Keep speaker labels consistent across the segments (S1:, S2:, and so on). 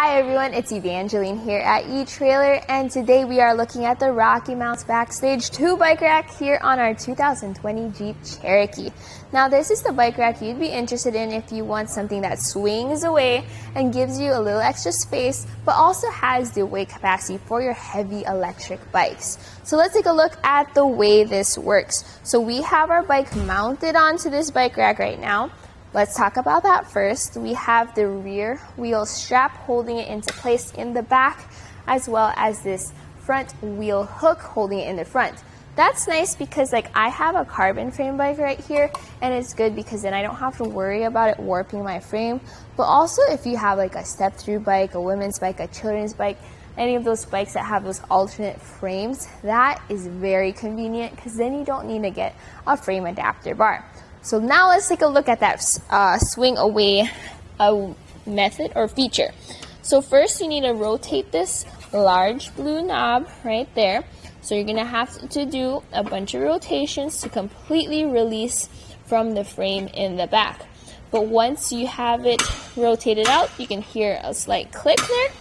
S1: Hi everyone, it's Evangeline here at eTrailer, and today we are looking at the RockyMounts BackStage 2 bike rack here on our 2020 Jeep Cherokee. Now this is the bike rack you'd be interested in if you want something that swings away and gives you a little extra space, but also has the weight capacity for your heavy electric bikes. So let's take a look at the way this works. So we have our bike mounted onto this bike rack right now. Let's talk about that first. We have the rear wheel strap holding it into place in the back, as well as this front wheel hook holding it in the front. That's nice because I have a carbon frame bike right here, and it's good because then I don't have to worry about it warping my frame. But also if you have a step-through bike, a women's bike, a children's bike, any of those bikes that have those alternate frames, that is very convenient because then you don't need to get a frame adapter bar. So now let's take a look at that swing away method or feature. So first you need to rotate this large blue knob right there. So you're gonna have to do a bunch of rotations to completely release from the frame in the back. But once you have it rotated out, you can hear a slight click there.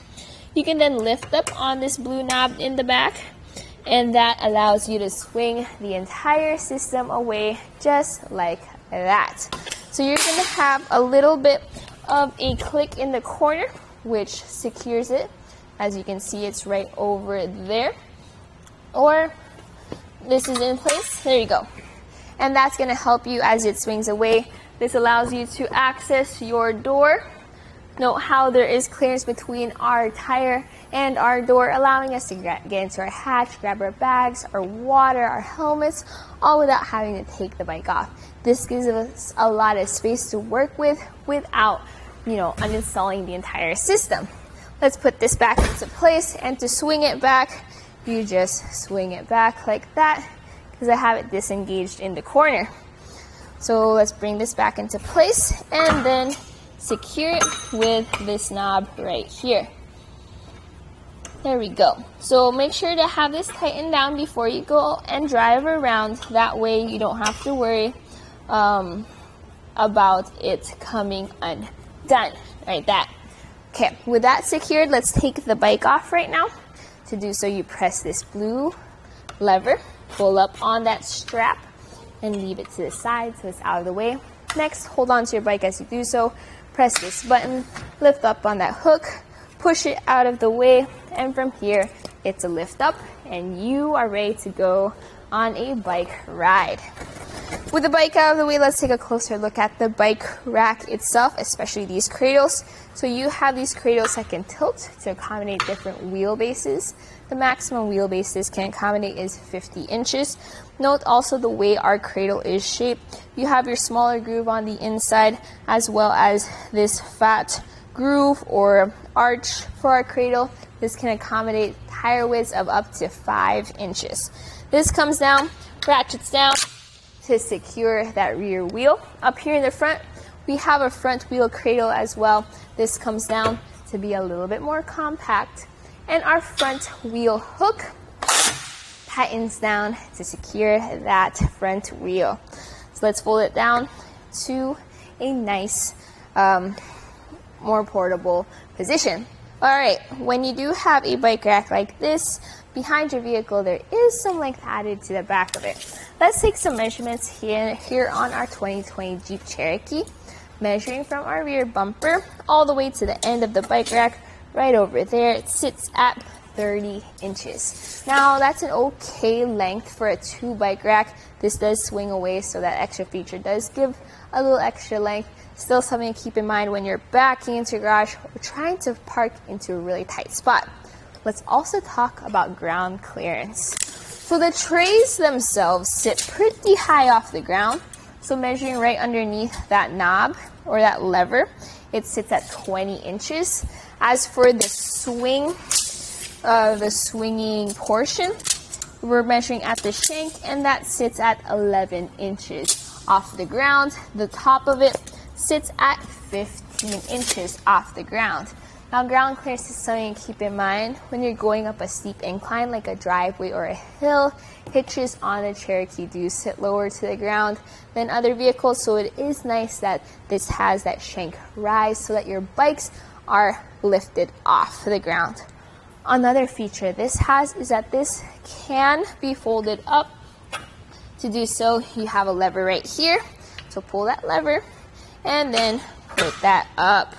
S1: You can then lift up on this blue knob in the back, and that allows you to swing the entire system away just like that. So you're going to have a little bit of a click in the corner, which secures it. As you can see, it's right over there. Or this is in place. There you go. And that's going to help you as it swings away. This allows you to access your door. Note how there is clearance between our tire and our door, allowing us to get into our hatch, grab our bags, our water, our helmets, all without having to take the bike off. This gives us a lot of space to work with without, uninstalling the entire system. Let's put this back into place, and to swing it back, you just swing it back like that because I have it disengaged in the corner. So let's bring this back into place and then secure it with this knob right here. There we go. So make sure to have this tightened down before you go and drive around. That way you don't have to worry about it coming undone. Right, that. Okay, with that secured, let's take the bike off right now. To do so, you press this blue lever, pull up on that strap, and leave it to the side so it's out of the way. Next, hold on to your bike as you do so. Press this button, lift up on that hook, push it out of the way, and from here, it's a lift up, and you are ready to go on a bike ride. With the bike out of the way, let's take a closer look at the bike rack itself, especially these cradles. So you have these cradles that can tilt to accommodate different wheelbases. The maximum wheelbase this can accommodate is 50 inches. Note also the way our cradle is shaped. You have your smaller groove on the inside, as well as this fat groove or arch for our cradle. This can accommodate tire widths of up to 5 inches. This comes down, ratchets down to secure that rear wheel. Up here in the front, we have a front wheel cradle as well. This comes down to be a little bit more compact. And our front wheel hook tightens down to secure that front wheel. So let's fold it down to a nice, more portable position. All right, when you do have a bike rack like this, behind your vehicle, there is some length added to the back of it. Let's take some measurements here on our 2020 Jeep Cherokee, measuring from our rear bumper all the way to the end of the bike rack. Right over there, it sits at 30 inches. Now, that's an okay length for a 2 bike rack. This does swing away, so that extra feature does give a little extra length. Still something to keep in mind when you're backing into your garage or trying to park into a really tight spot. Let's also talk about ground clearance. So the trays themselves sit pretty high off the ground. So measuring right underneath that knob or that lever, it sits at 20 inches. As for the swinging portion, we're measuring at the shank, and that sits at 11 inches off the ground. The top of it sits at 15 inches off the ground. Now, ground clearance is something to keep in mind when you're going up a steep incline like a driveway or a hill. Hitches on the Cherokee do sit lower to the ground than other vehicles, so it is nice that this has that shank rise so that your bikes are lifted off the ground. Another feature this has is that this can be folded up. To do so, you have a lever right here. So pull that lever and then put that up.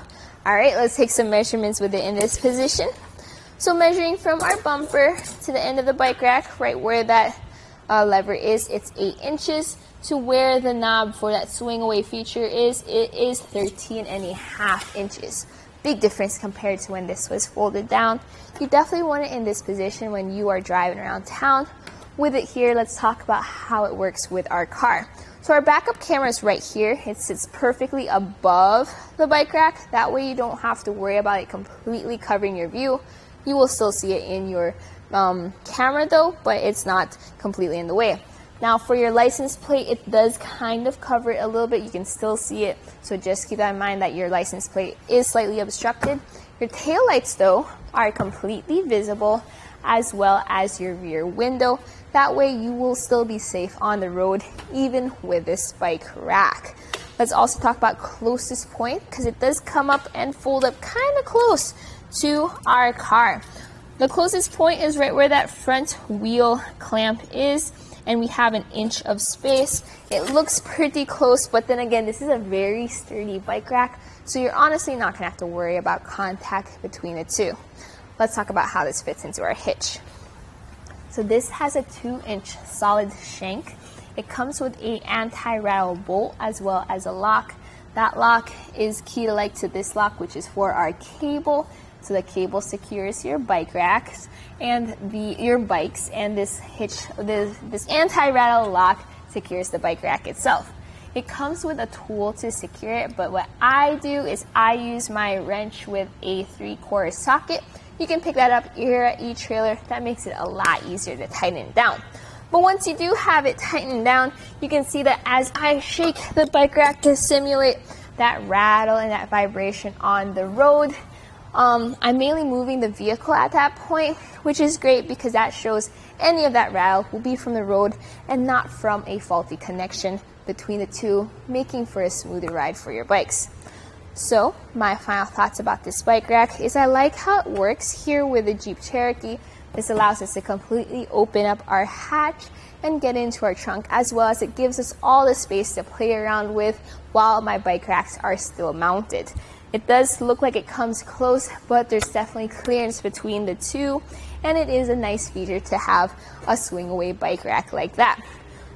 S1: All right, let's take some measurements with it in this position. So measuring from our bumper to the end of the bike rack, right where that lever is, it's 8 inches. To where the knob for that swing away feature is, it is 13.5 inches. Big difference compared to when this was folded down. You definitely want it in this position when you are driving around town. With it here, let's talk about how it works with our car. So our backup camera is right here. It sits perfectly above the bike rack. That way you don't have to worry about it completely covering your view. You will still see it in your camera though, but it's not completely in the way. Now for your license plate, it does kind of cover it a little bit. You can still see it, so just keep that in mind that your license plate is slightly obstructed. Your taillights though are completely visible, as well as your rear window. That way you will still be safe on the road even with this bike rack. Let's also talk about closest point, because it does come up and fold up kind of close to our car. The closest point is right where that front wheel clamp is, and we have 1 inch of space. It looks pretty close, but then again, this is a very sturdy bike rack, so you're honestly not gonna have to worry about contact between the two. Let's talk about how this fits into our hitch. So this has a 2-inch solid shank. It comes with a anti-rattle bolt as well as a lock. That lock is key to this lock, which is for our cable. So the cable secures your bike racks and your bikes, and this anti-rattle lock secures the bike rack itself. It comes with a tool to secure it, but what I do is I use my wrench with a 3/4 socket. You can pick that up here at eTrailer. That makes it a lot easier to tighten it down. But once you do have it tightened down, you can see that as I shake the bike rack to simulate that rattle and that vibration on the road, I'm mainly moving the vehicle at that point, which is great because that shows any of that rattle will be from the road and not from a faulty connection between the two, making for a smoother ride for your bikes. So my final thoughts about this bike rack is I like how it works here with the Jeep Cherokee. This allows us to completely open up our hatch and get into our trunk, as well as it gives us all the space to play around with while my bike racks are still mounted. It does look like it comes close, but there's definitely clearance between the two, and it is a nice feature to have a swing away bike rack like that.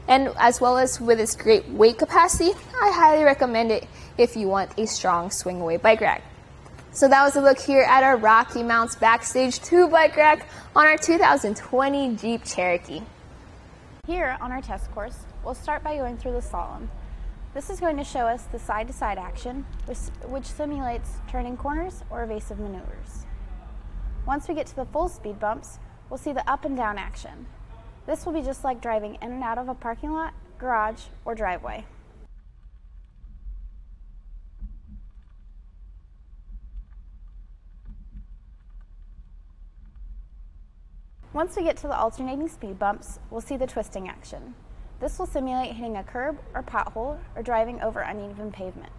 S1: And as well as with its great weight capacity, I highly recommend it if you want a strong swing away bike rack. So that was a look here at our RockyMounts BackStage 2 bike rack on our 2020 Jeep Cherokee.
S2: Here on our test course, we'll start by going through the slalom. This is going to show us the side-to-side action, which simulates turning corners or evasive maneuvers. Once we get to the full speed bumps, we'll see the up and down action. This will be just like driving in and out of a parking lot, garage, or driveway. Once we get to the alternating speed bumps, we'll see the twisting action. This will simulate hitting a curb or pothole or driving over uneven pavement.